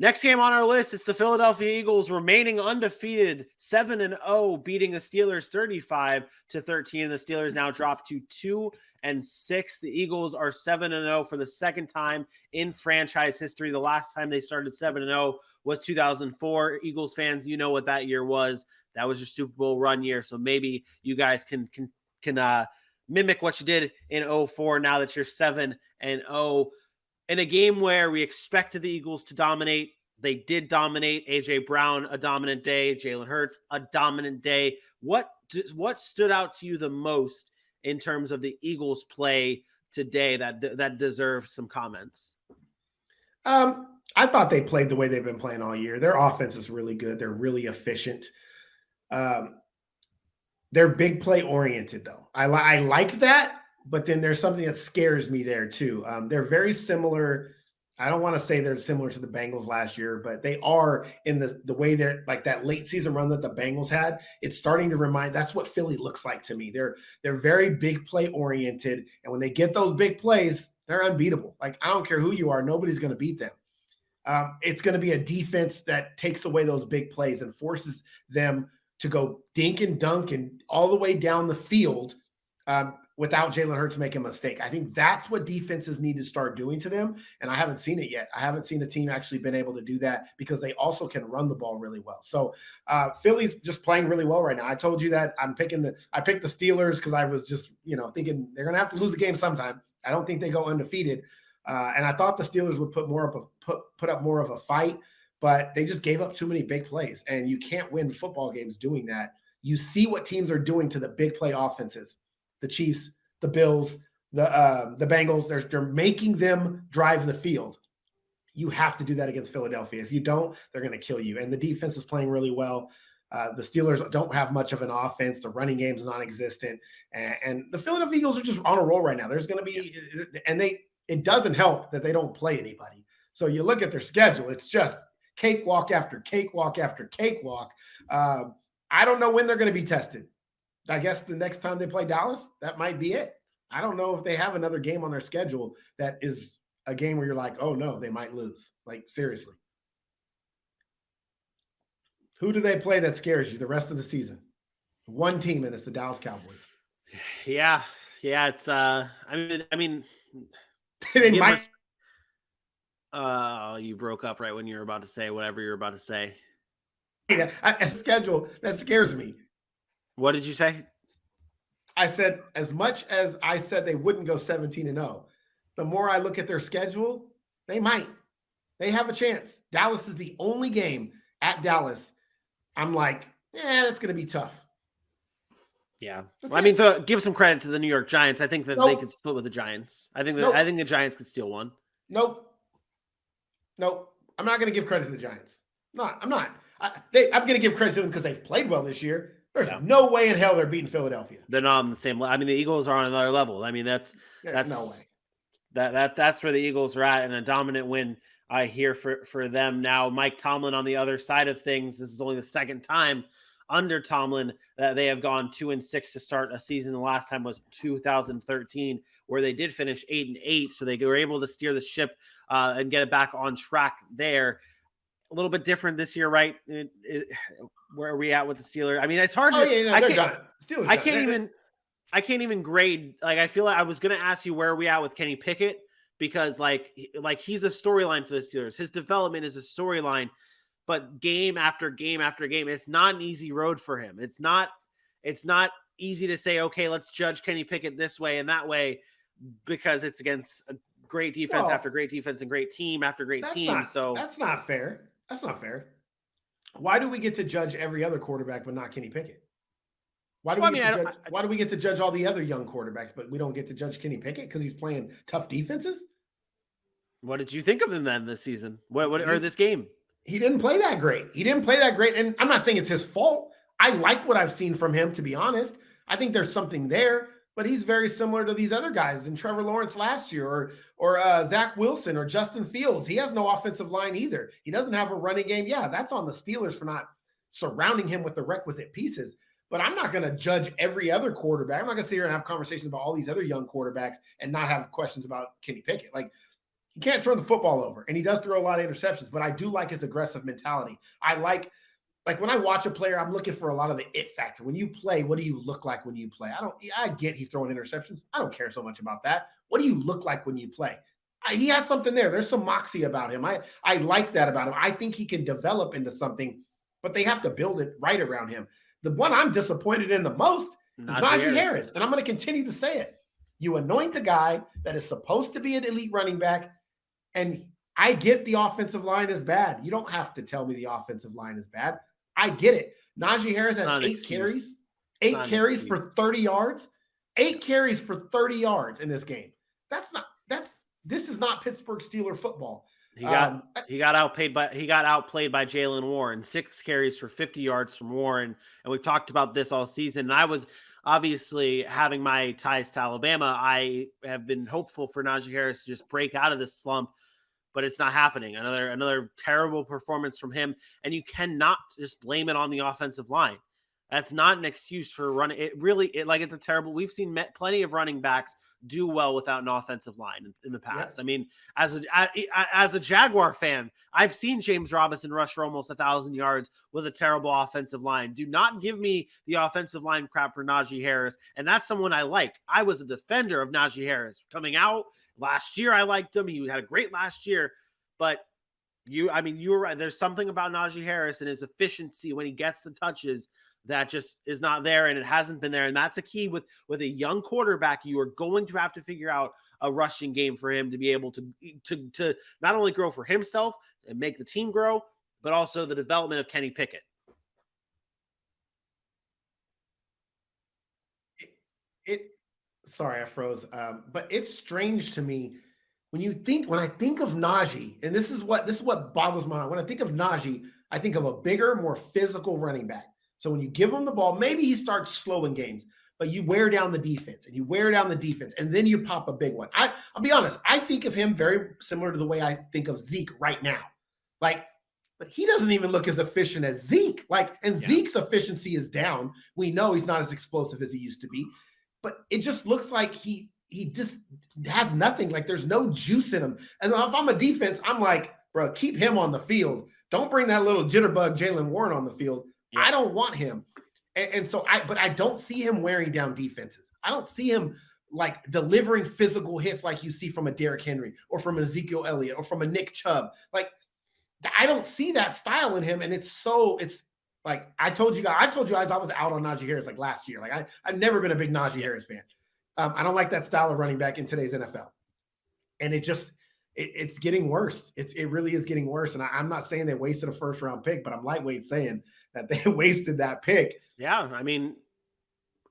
Next game on our list, it's the Philadelphia Eagles remaining undefeated, 7-0, beating the Steelers 35-13. The Steelers now drop to 2-6. The Eagles are 7-0 for the second time in franchise history. The last time they started 7-0 was 2004. Eagles fans, you know what that year was. That was your Super Bowl run year. So maybe you guys can mimic what you did in 04 now that you're 7-0. In a game where we expected the Eagles to dominate, they did dominate. A.J. Brown, a dominant day. Jalen Hurts, a dominant day. What stood out to you the most in terms of the Eagles' play today that deserves some comments? I thought they played the way they've been playing all year. Their offense is really good. They're really efficient. They're big play oriented, though. I like that. But then there's something that scares me there too. They're very similar. I don't want to say they're similar to the Bengals last year, but they are in the way they're like that late season run that the Bengals had. It's starting to remind. That's what Philly looks like to me. They're very big play oriented, and when they get those big plays, they're unbeatable. Like I don't care who you are, nobody's going to beat them. It's going to be a defense that takes away those big plays and forces them to go dink and dunk and all the way down the field. Without Jalen Hurts making a mistake. I think that's what defenses need to start doing to them, and I haven't seen it yet. I haven't seen a team actually been able to do that because they also can run the ball really well. So Philly's just playing really well right now. I told you that I picked the Steelers because I was just thinking they're going to have to lose a game sometime. I don't think they go undefeated, and I thought the Steelers would put up more of a fight, but they just gave up too many big plays, and you can't win football games doing that. You see what teams are doing to the big play offenses. The Chiefs, the Bills, the Bengals, they're making them drive the field. You have to do that against Philadelphia. If you don't, they're going to kill you. And the defense is playing really well. The Steelers don't have much of an offense. The running game is non-existent. And the Philadelphia Eagles are just on a roll right now. There's going to be – and it doesn't help that they don't play anybody. So you look at their schedule, it's just cakewalk after cakewalk after cakewalk. I don't know when they're going to be tested. I guess the next time they play Dallas, that might be it. I don't know if they have another game on their schedule that is a game where you're like, oh, no, they might lose. Like, seriously. Who do they play that scares you the rest of the season? One team, and it's the Dallas Cowboys. Yeah. It's I mean you broke up right when you were about to say whatever you were about to say. A schedule that scares me. What did you say? I said, as much as I said they wouldn't go 17-0, the more I look at their schedule, they might. They have a chance. Dallas is the only game at Dallas. I'm like, that's going to be tough. Yeah. Give some credit to the New York Giants. I think that they could split with the Giants. I think the Giants could steal one. Nope. I'm not going to give credit to the Giants. I'm not. I'm going to give credit to them because they've played well this year. There's no way in hell they're beating Philadelphia. They're not on the same level. I mean, the Eagles are on another level. I mean, that's no way. That's where the Eagles are at, and a dominant win here for them. Now, Mike Tomlin on the other side of things. This is only the second time under Tomlin that they have gone 2-6 to start a season. The last time was 2013, where they did finish 8-8. So they were able to steer the ship and get it back on track there. A little bit different this year, right? Where are we at with the Steelers? I mean, it's hard. I can't even grade. Like, I feel like I was going to ask you where are we at with Kenny Pickett, because like he's a storyline for the Steelers. His development is a storyline, but game after game after game, it's not an easy road for him. It's not easy to say, okay, let's judge Kenny Pickett this way and that way, because it's against a great defense after great defense and great team after great team. So that's not fair. That's not fair. Why do we get to judge every other quarterback but not Kenny Pickett? Why do we get to judge all the other young quarterbacks but we don't get to judge Kenny Pickett because he's playing tough defenses? What did you think of him then this season? Or this game? He didn't play that great. And I'm not saying it's his fault. I like what I've seen from him, to be honest. I think there's something there. But he's very similar to these other guys in Trevor Lawrence last year or Zach Wilson or Justin Fields. He has no offensive line either. He doesn't have a running game. Yeah, that's on the Steelers for not surrounding him with the requisite pieces. But I'm not going to judge every other quarterback. I'm not going to sit here and have conversations about all these other young quarterbacks and not have questions about Kenny Pickett. Like, He can't turn the football over, and he does throw a lot of interceptions, but I do like his aggressive mentality. I like when I watch a player, I'm looking for a lot of the it factor. When you play, what do you look like when you play? I get he's throwing interceptions. I don't care so much about that. What do you look like when you play? He has something there. There's some moxie about him. I like that about him. I think he can develop into something, but they have to build it right around him. The one I'm disappointed in the most is Najee Harris, and I'm going to continue to say it. You anoint a guy that is supposed to be an elite running back, and I get the offensive line is bad. You don't have to tell me the offensive line is bad. I get it. Najee Harris has 8 carries for 30 yards. 8 carries for 30 yards in this game. This is not Pittsburgh Steelers football. He got outplayed by Jaylen Warren. 6 carries for 50 yards from Warren, and we've talked about this all season. And I was obviously having my ties to Alabama. I have been hopeful for Najee Harris to just break out of this slump, but it's not happening. Another terrible performance from him, and you cannot just blame it on the offensive line. That's not an excuse for running. It's a terrible. We've seen plenty of running backs do well without an offensive line in the past. Yeah. I mean, as a Jaguar fan, I've seen James Robinson rush for almost 1,000 yards with a terrible offensive line. Do not give me the offensive line crap for Najee Harris, and that's someone I like. I was a defender of Najee Harris coming out last year. I liked him. He had a great last year, but you were right. There's something about Najee Harris and his efficiency when he gets the touches that just is not there, and it hasn't been there. And that's a key with a young quarterback. You are going to have to figure out a rushing game for him to be able to not only grow for himself and make the team grow, but also the development of Kenny Pickett. Sorry, I froze. But it's strange to me when I think of Najee, and this is what boggles my mind. When I think of Najee, I think of a bigger, more physical running back. So when you give him the ball, maybe he starts slow in games, but you wear down the defense, and then you pop a big one. I'll be honest, I think of him very similar to the way I think of Zeke right now. But he doesn't even look as efficient as Zeke. Zeke's efficiency is down. We know he's not as explosive as he used to be, but it just looks like he just has nothing. Like there's no juice in him. And if I'm a defense, I'm like, bro, keep him on the field. Don't bring that little jitterbug Jaylen Warren on the field. Yeah. I don't want him. But I don't see him wearing down defenses. I don't see him like delivering physical hits like you see from a Derrick Henry or from an Ezekiel Elliott or from a Nick Chubb. Like I don't see that style in him. And it's like, I told you guys, I was out on Najee Harris like last year. Like I've never been a big Najee Harris fan. I don't like that style of running back in today's NFL. And it's getting worse. It really is getting worse. And I'm not saying they wasted a first round pick, but I'm lightweight saying that they wasted that pick. Yeah. I mean,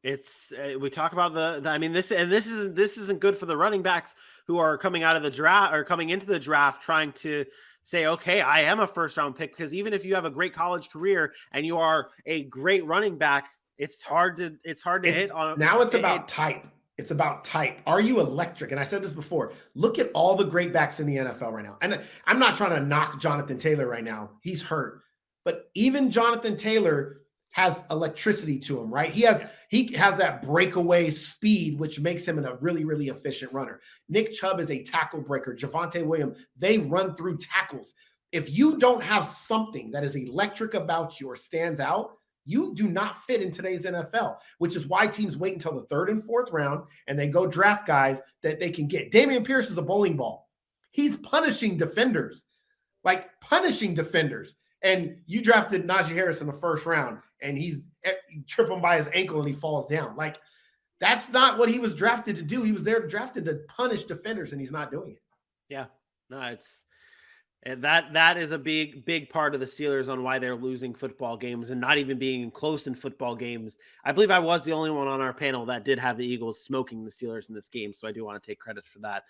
it's we talk about this isn't good for the running backs who are coming out of the draft or coming into the draft trying to say, okay, I am a first round pick, because even if you have a great college career and you are a great running back, it's hard to hit on. Now it's about type. It's about type. Are you electric? And I said this before. Look at all the great backs in the NFL right now. And I'm not trying to knock Jonathan Taylor right now. He's hurt. But even Jonathan Taylor has electricity to him, right? He has that breakaway speed, which makes him a really, really efficient runner. Nick Chubb is a tackle breaker. Javonte Williams, they run through tackles. If you don't have something that is electric about you or stands out, you do not fit in today's NFL, which is why teams wait until the 3rd and 4th round and they go draft guys that they can get. Dameon Pierce is a bowling ball. He's punishing defenders. And you drafted Najee Harris in the 1st round, and you trip him by his ankle and he falls down. Like, that's not what he was drafted to do. He was drafted to punish defenders, and he's not doing it. Yeah, no, that is a big part of the Steelers on why they're losing football games and not even being close in football games. I believe I was the only one on our panel that did have the Eagles smoking the Steelers in this game, so I do want to take credit for that.